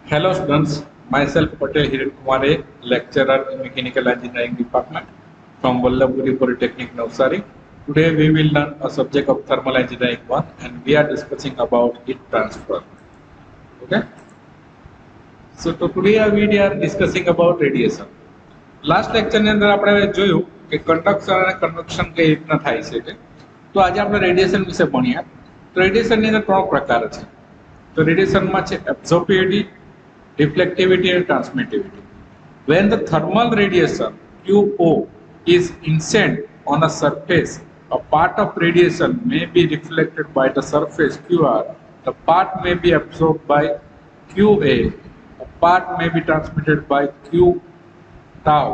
Hello students, myself Patel Hiren Kumare, lecturer in Mechanical Engineering Department from Vallabhpuri Polytechnic, Navsari. Today we will learn a subject of Thermal Engineering 1 and we are discussing about heat transfer. Okay. So today we are discussing about radiation. Last લેક્ચરની અંદર આપણે જોયું કે conduction અને convection કઈ રીતના થાય છે તો આજે આપણે રેડિયેશન વિશે ભણ્યા. તો રેડિયેશનની અંદર ત્રણ પ્રકાર છે. તો રેડિયેશનમાં છે એબ્સોર્બિવિટી, reflectivity and transmittivity. When the thermal radiation QO is incident on a surface, a part of radiation may be reflected by the surface QR, the part may be absorbed by QA, a part may be transmitted by Q tau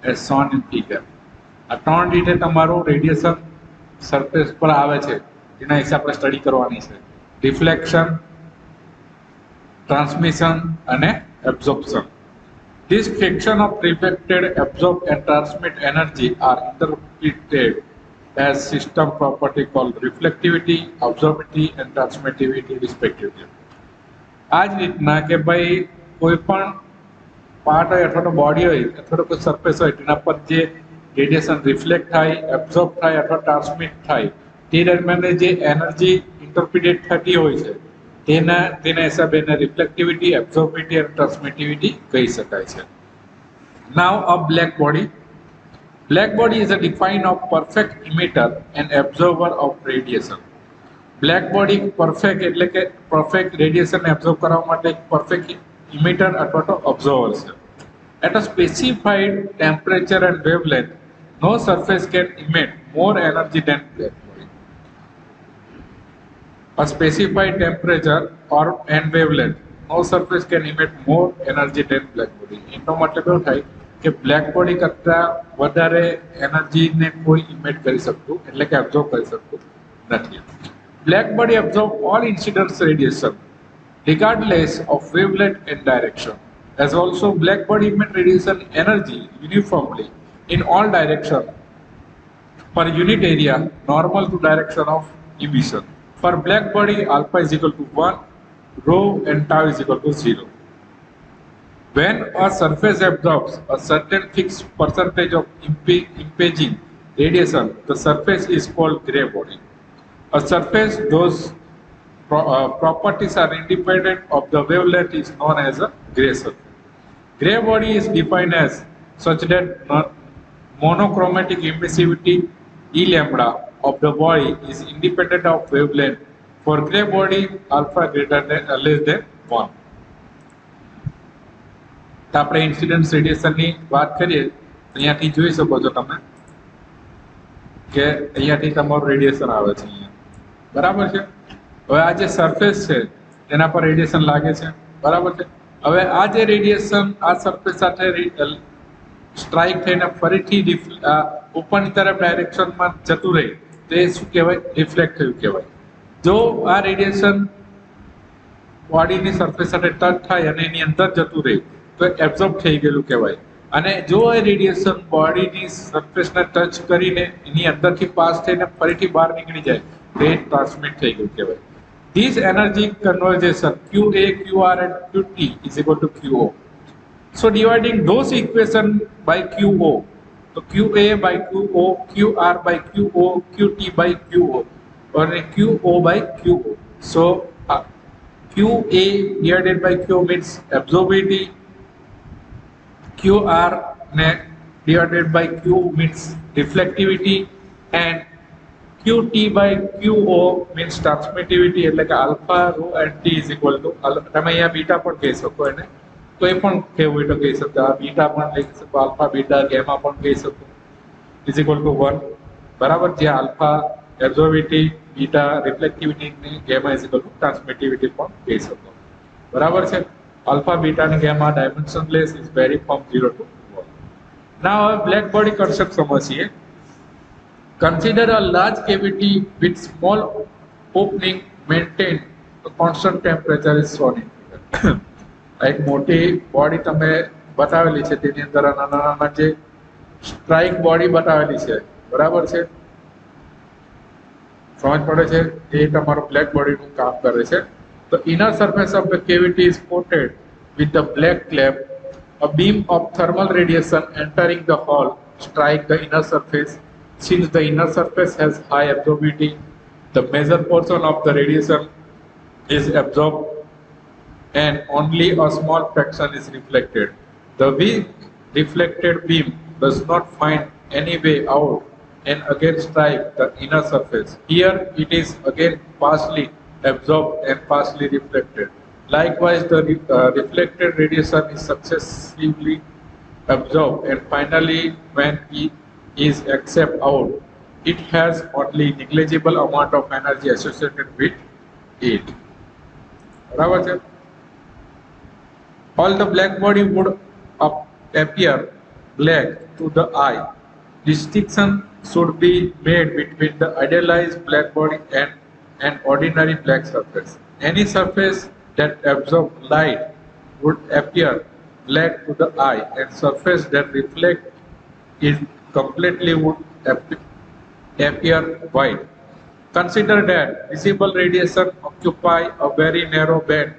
as shown in figure. આ ત્રણ રીતે તમારું radiation surface પર આવે છે એના વિશે આપણે સ્ટડી કરવાની છે. Reflection, transmission and absorption. This fraction of reflected, absorbed and transmit energy are interpreted as system property called reflectivity, absorptivity and transmittivity respectively. આ જ રીતના કે ભાઈ કોઈ પણ પાર્ટ હોય અથવા તો બોડી હોય અથવા તો કોઈ સરફેસ હોય તેના પર જે રેડિયેશન રિફ્લેક્ટ થાય, એબ્ઝોર્બ થાય અથવા ટ્રાન્સમિટ થાય તે દરમિયાન જે એનર્જી ઇન્ટરપ્રિટેટ થતી હોય છે તેના હિસાબે એને રિફ્લેક્ટિવિટી, એબ્સોર્બિવિટી અને ટ્રાન્સમિટિવિટી કહી શકાય છે. Now a black body. Black body is a define of perfect emitter and absorber of radiation. Black body perfect એટલે કે પરફેક્ટ રેડિયેશન એબ્ઝોર્બ કરવા માટે એક પરફેક્ટ ઇમિટર અથવા તો ઓબ્ઝર્વર છે. At a specified temperature and wavelength no surface can emit more energy than black. A specified temperature or and wavelength, no surface can emit more energy than black body. એનો મતલબ એવું થાય કે black body કરતા વધારે એનર્જીને કોઈ ઇમિટ કરી શકતું એટલે કે એબ્ઝોર્બ કરી શકતું નથી. Black body absorb all incident radiation regardless of wavelength and direction. As also black body emit radiation energy uniformly in all direction per unit area normal to direction of emission. For black body, alpha is equal to 1, rho and tau is equal to 0. When a surface absorbs a certain fixed percentage of impinging radiation, the surface is called gray body. A surface whose properties are independent of the wavelength is known as a gray surface. Gray body is defined as such that monochromatic emissivity E lambda of the body is independent of wavelength. For gray body, alpha greater than less than 1. તો આપણે incidence રેડિયેશનની વાત કરીએ અહીંયાથી જોઈ શકો છો તમે કે અહીંયાથી તમારું રેડિયેશન આવે છે અહીંયા, બરાબર છે. હવે આ જે સરફેસ છે તેના પર રેડિયેશન લાગે છે, બરાબર છે. હવે આ જે રેડિયેશન આ સરફેસ સાથે સ્ટ્રાઇક થઈને ફરીથી ઉપરની તરફ ડાયરેક્શનમાં જતું રહે તો એ શું કહેવાય? રિફ્લેક્ટ થયું કહેવાય. જો આ રેડિયેશન બોડીની સરફેસ સાથે ટચ થાય અને એની અંદર જતું રહે તો એબ્ઝોર્બ થઈ ગયેલું કહેવાય. અને જો એ રેડિયેશન બોડીની સરફેસને ટચ કરીને એની અંદરથી પાસ થઈને ફરીથી બહાર નીકળી જાય તો એ ટ્રાન્સમિટ થઈ ગયું કહેવાય. This energy conversion QA, QR and QT is equal to QO. So dividing those equation by QO, so QA by QO, QR by QO, QT by QO, or QO by QO. So QA divided by QO means absorptivity, QR divided by Q means reflectivity, and QT by QO means transmittivity. એટલે કે alpha, rho and T is equal to, તમે અહીંયા beta પણ કહી શકો, એને કોઈ પણ કહેવું હોય તો કહી શકો, બીટા પણ લઈ શકો, આલ્ફા બીટા ગેમા પણ કહી શકો, ઇઝ ઇક્વલ ટુ 1, બરાબર. જે alpha absorptivity, beta reflectivity, gamma is equal to transmittivity પણ કહી શકો, બરાબર છે. આલ્ફા બીટા અને gamma dimensionless is vary from 0 to 1. Now હવે બ્લેક બોડી કન્સેપ્ટ સમજીએ. Consider a large cavity with small opening maintained a constant temperature is shown in figure. એક મોટી બોડી તમે બતાવેલી છે તેની અંદર નાના નાના જે સ્ટ્રાઇક બોડી બતાવેલી છે, બરાબર છે. સમજ પડે છે? એ તમારું બ્લેક બોડીનું કામ કરે છે. The inner surface of the cavity is coated with the black clamp, a beam of thermal radiation entering the hole strike the inner surface. Since the inner surface has high absorptivity, the major portion of the radiation is absorbed and only a small fraction is reflected. The weak reflected beam does not find any way out and again strike the inner surface. Here it is again partially absorbed and partially reflected. Likewise, the reflected radiation is successively absorbed and finally when it is accepted out, it has only negligible amount of energy associated with it. બરાબર છે? All the black body would appear black to the eye. Distinction should be made between the idealized black body and an ordinary black surface. Any surface that absorbs light would appear black to the eye, and surface that reflect it completely would appear white. Consider that visible radiation occupy a very narrow band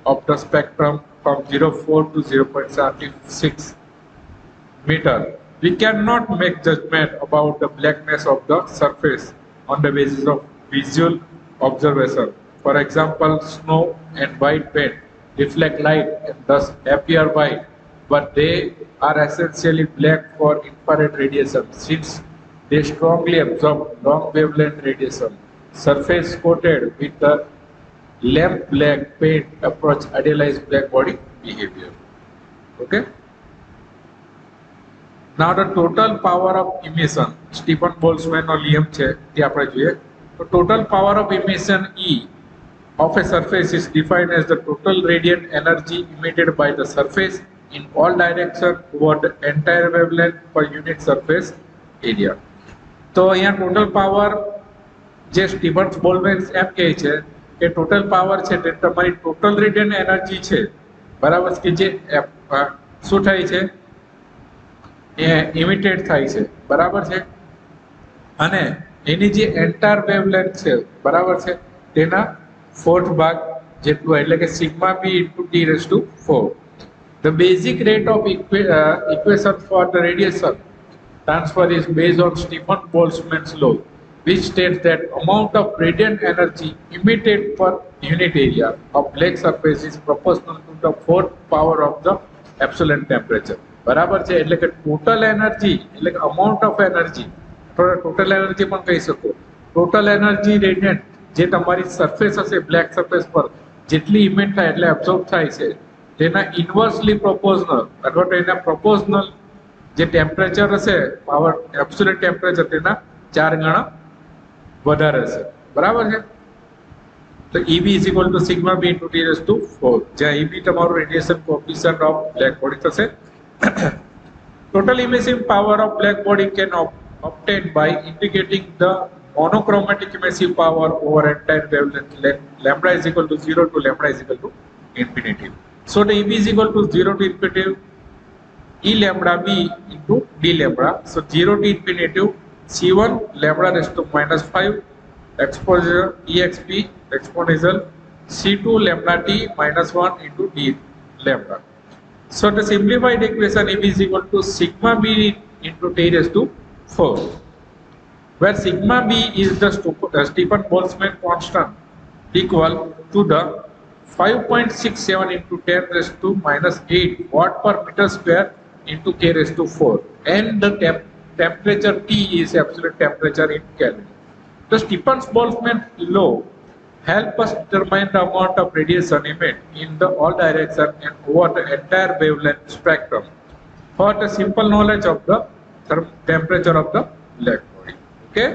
of the spectrum from 0.4 to 0.76 meter. We cannot make judgment about the blackness of the surface on the basis of visual observation. For example, snow and white paint reflect light and thus appear white, but they are essentially black for infrared radiation since they strongly absorb long wavelength radiation. Surface coated with the lamp black paint approach idealized black body behavior. Okay. Now the total power of emission, Stephen Boltzmann નો નિયમ છે તે આપણે જોઈએ. તો total power of emission E of a surface is defined as the total radiant energy emitted by the surface in all directions over the entire wavelength per unit surface area. તો અહીંયા total power જે Stephen Boltzmann એમ કહે છે કે total power છે તે તમારી total radiant energy છે, બરાબર, કે જે શું થાય છે ઇમિટેડ થાય છે, બરાબર છે, અને એની જે એન્ટાયર વેવલેન્થ છે, બરાબર છે, તેના 4th ભાગ જેટલું એટલે કે sigma B into T raise to 4. The basic rate of equation for the radiation transfer is based on Stephen Boltzmann's law, which states that amount of radiant energy emitted per unit area of black surface is proportional to the 4th power of the absolute temperature. બરાબર છે, એટલે કે total energy એટલે કે amount of energy, total energy પણ કહી શકો. Total energy radiant જે તમારી સરફેસ હશે બ્લેક સરફેસ પર જેટલી ઇમિટ થાય એટલે એબ્સોર્બ થાય છે તેના ઇન્વર્સલી પ્રોપોર્શનલ અથવા તો એના પ્રોપોર્શનલ જે ટેમ્પરેચર હશે પાવર એબ્સોલ્યુટ ટેમ્પરેચર તેના 4 ગણા વધારે હશે, બરાબર છે. તો EB is equal to sigma B into T raised to 4, જ્યાં EB તમારું radiation coefficient of black body થશે. Total emissive power of black body can obtained by integrating the monochromatic emissive power over entire wavelength. Lambda is equal to 0 to lambda is equal to infinity. So the EB is equal to 0 to infinity E lambda B into D lambda. So 0 to infinity C1 lambda raised to -5 exposure EXP exponential C2 lambda T -1 into D lambda. So the simplified equation EB is equal to sigma B into T raised to 4, where sigma B is the Stephen Boltzmann constant equal to the 5.67 into 10 raised to -8 watt per meter square into K raised to 4, and the temperature T is absolute temperature in Kelvin. The Stephen Boltzmann law help us determine the amount of radiation emitted in the all direction and over the entire wavelength spectrum for the simple knowledge of the temperature of the black body. Okay.